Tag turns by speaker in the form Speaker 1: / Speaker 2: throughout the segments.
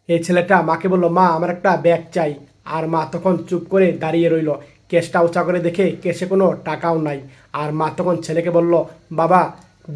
Speaker 1: এই ছেলেটা মাকে বলল, মা আমার একটা ব্যাগ চাই। আর মা তখন চুপ করে দাঁড়িয়ে রইল। কেসটা উঁচা করে দেখে কেসে কোনো টাকাও নাই। আর মা তখন ছেলেকে বলল, বাবা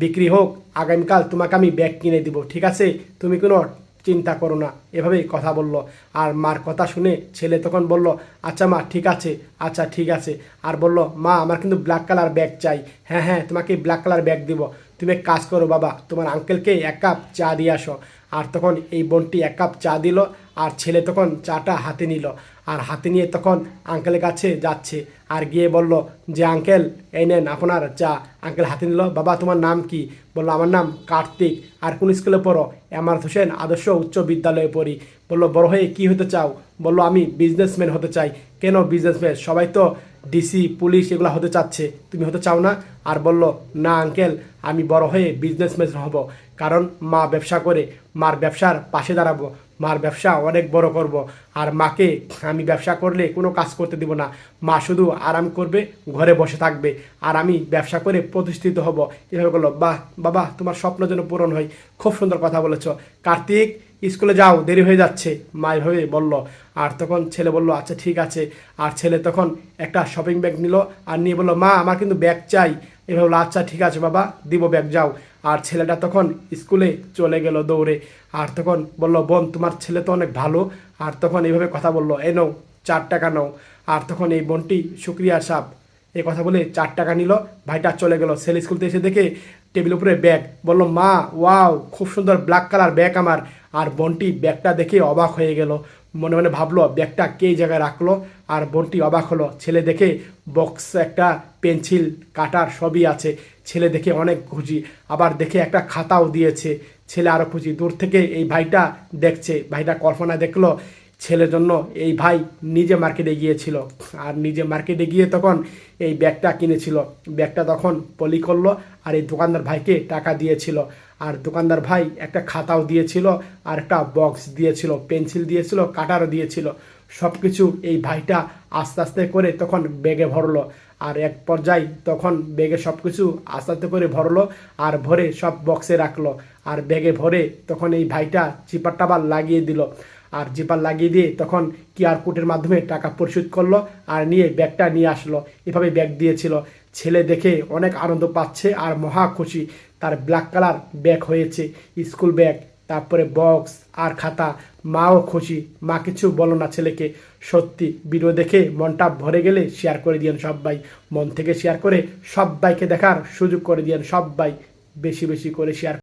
Speaker 1: বিক্রি হোক, আগামীকাল তোমাকে আমি ব্যাগ কিনে দিব, ঠিক আছে? তুমি কোনো চিন্তা করো না। এভাবেই কথা বলল। আর মার কথা শুনে ছেলে তখন বলল, আচ্ছা মা ঠিক আছে, আচ্ছা ঠিক আছে। আর বলল, মা আমার কিন্তু ব্ল্যাক কালার ব্যাগ চাই। হ্যাঁ হ্যাঁ, তোমাকে ব্ল্যাক কালার ব্যাগ দিব। তুমি এক কাজ করো বাবা, তোমার আঙ্কেলকে এক কাপ চা দিয়ে আসো। আর তখন এই বোনটি এক কাপ চা দিল। আর ছেলে তখন চাটা হাতে নিল। আর হাতে নিয়ে তখন আঙ্কেলের কাছে যাচ্ছে। আর গিয়ে বলল যে, আঙ্কেল এই নেন আপনার চা। আঙ্কেল হাতে নিল। বাবা তোমার নাম কি? বললো, আমার নাম কার্তিক। আর কোন স্কুলে পড়ো? এমআরএফ হোসেন আদর্শ উচ্চ বিদ্যালয়ে পড়ি। বললো, বড় হয়ে কি হতে চাও? বললো, আমি বিজনেসম্যান হতে চাই। কেন বিজনেসম্যান? সবাই তো ডিসি পুলিশ এগুলো হতে চাচ্ছে, তুমি হতে চাও না? আর বলল, না আঙ্কেল, আমি বড় হয়ে বিজনেসম্যান হব। কারণ মা ব্যবসা করে, মার ব্যবসার পাশে দাঁড়াবো, মার ব্যবসা অনেক বড় করব। আর মাকে আমি ব্যবসা করলে কোনো কাজ করতে দিব না। মা শুধু আরাম করবে, ঘরে বসে থাকবে, আর আমি ব্যবসা করে প্রতিষ্ঠিত হব। এভাবে বললো। বাহ বাবা, তোমার স্বপ্ন যেন পূরণ হয়। খুব সুন্দর কথা বলেছ। কার্তিক স্কুলে যাও, দেরি হয়ে যাচ্ছে, মা এভাবে বলল। আর তখন ছেলে বলল, আচ্ছা ঠিক আছে। আর ছেলে তখন একটা শপিং ব্যাগ নিল। আর নিয়ে বললো, মা আমার কিন্তু ব্যাগ চাই। এভাবে বললো, আচ্ছা ঠিক আছে বাবা, দিব ব্যাগ, যাও। আর ছেলেটা তখন স্কুলে চলে গেল দৌড়ে। আর তখন বলল, বোন তোমার ছেলে তো অনেক ভালো। আর তখন এইভাবে কথা বললো, এই নাও 4 টাকা নাও। আর তখন এই বোনটি শুক্রিয়া সাহেব এই কথা বলে 4 টাকা নিল। ভাইটা চলে গেল। ছেলে স্কুল থেকে এসে দেখে টেবিল উপরে ব্যাগ। বলল, মা ওয়াও, খুব সুন্দর ব্ল্যাক কালার ব্যাগ আমার। আর বোনটি ব্যাগটা দেখে অবাক হয়ে গেল। মনে মনে ভাবলো, ব্যাগটা কে জায়গায় রাখলো। আর বোনটি অবাক হলো। ছেলে দেখে বক্স, একটা পেন্সিল, কাটার সবই আছে। ছেলে দেখে অনেক খুশি। আবার দেখে একটা খাতাও দিয়েছে। ছেলে আরও খুশি। দূর থেকে এই ভাইটা দেখছে। ভাইটা কল্পনা দেখলো ছেলের জন্য এই ভাই নিজে মার্কেটে গিয়েছিল। আর নিজে মার্কেটে গিয়ে তখন এই ব্যাগটা কিনেছিল। ব্যাগটা তখন পলি করলো। আর এই দোকানদার ভাইকে টাকা দিয়েছিল। আর দোকানদার ভাই একটা খাতাও দিয়েছিল, আর একটা বক্স দিয়েছিল, পেন্সিল দিয়েছিল, কাটারও দিয়েছিল। সব কিছু এই ভাইটা আস্তে আস্তে করে তখন ব্যাগে ভরলো। আর এক পর্যায়ে তখন ব্যাগে সব কিছু আস্তে আস্তে করে ভরলো। আর ভরে সব বক্সে রাখলো। আর ব্যাগে ভরে তখন এই ভাইটা চিপার টাবার লাগিয়ে দিল। আর জিপার লাগিয়ে দিয়ে তখন কিউআর কোডের মাধ্যমে টাকা পরিশোধ করলো। আর নিয়ে ব্যাগটা নিয়ে আসলো। এভাবে ব্যাগ দিয়েছিল। ছেলে দেখে অনেক আনন্দ পাচ্ছে আর মহা খুশি। তার ব্ল্যাক কালার ব্যাগ হয়েছে, স্কুল ব্যাগ, তারপরে বক্স আর খাতা। মাও খুশি। মা কিছু বলো না ছেলেকে। সত্যি ভিডিও দেখে মনটা ভরে গেলে শেয়ার করে দিয়েন সবাই। মন থেকে শেয়ার করে সবাইকে দেখার সুযোগ করে দিয়েন সবাই। বেশি বেশি করে শেয়ার